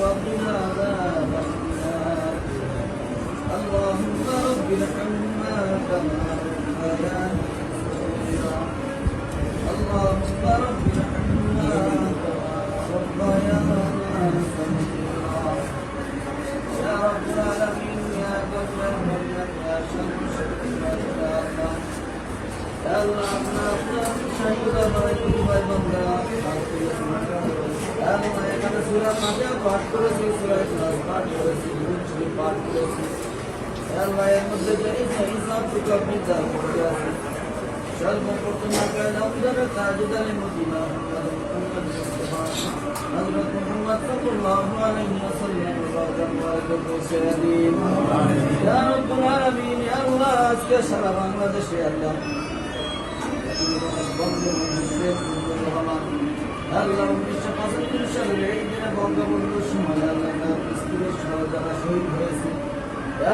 وقنا عذاب النار اللهم رب ارحمنا كما ربيانا صغيرا اللهم رب ارحمنا كما ربيانا صغيرا يا رب العالمين يا قوي الملك يا شمس الدين يا الله يا الله احنا شهيد بارك بندہ يا الله এখানে সূরা ফাতিহা পাঠ করেছি সূরা ইখলাস পাঠ করেছি দুরূদ পাঠ করেছি يا الله এর মধ্যে যে হিসাব থেকে আপনি জানেন করে আছেন সর্বপ্রথম আপনার নামদারে তাজদারে মদিনা মুহাম্মদ মুস্তাফা হযরত মুহাম্মদ সাল্লাল্লাহু আলাইহি ওয়াসাল্লাম ইয়া রাব্বুল আলামিন ইয়া আল্লাহ আজকে সারা বাংলাদেশে আল্লাহ আল্লাহ 1975 সালের এই দিনে বঙ্গবন্ধুর সময় আল্লাহ তার স্ত্রীর সহ যারা শহীদ হয়েছে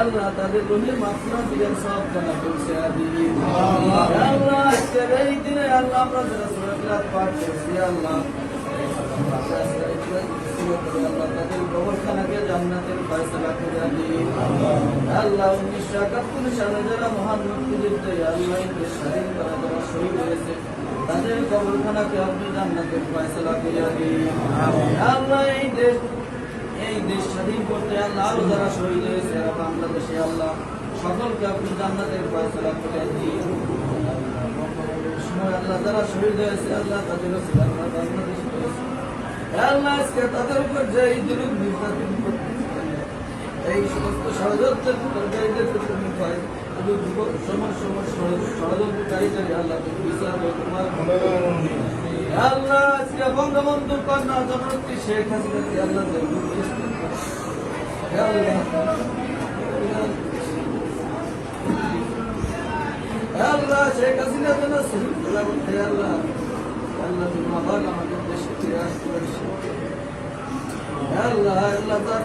আল্লাহ তাদের রুহের মাগফিরাত দিলেন সওয়াব দান করছে আল্লাহ আজকের এই দিনে আল্লাহ আমরা যারা সূরা ইখলাস পাঠ করছি আল্লাহ আল্লাহ তাদের কবরখানাকে জান্নাতের ফয়সালা করে দিন আল্লাহ 1971 সালে যারা মহান মুক্তিযুদ্ধে আল্লাহ দেশ স্বাধীন করা যারা শহীদ হয়েছে তাদের কবরখানাকে আপনি জান্নাতের ফয়সালা করে দিন আল্লাহ এই দেশ স্বাধীন করতে আল্লাহ আরো যারা শহীদ হয়েছে বাংলাদেশে আল্লাহ সকলকে আপনি জান্নাতের ফয়সালা করে দিন সময় আল্লাহ যারা শহীদ হয়েছে আল্লাহ তাদের আল্লাহ বাংলাদেশে আল্লাহ আজকে তাদের উপর যে এই জুলুম নির্যাতন করতেছেন এই সমস্ত ষড়যন্ত্রের তুমি ভয় ষড়যন্ত্রকারীদের আল্লাহ বিচার তোমার আল্লাহ আজকে বঙ্গবন্ধু কন্যা জননেত্রী শেখ হাসিনাকে আল্লাহ আল্লাহ শেখ হাসিনার জন্য শহীদ করতে আল্লাহ আল্লাহ তুমি আবার আমাদের দেশে ফিরে আসতে পারছি আল্লাহ আল্লাহ তার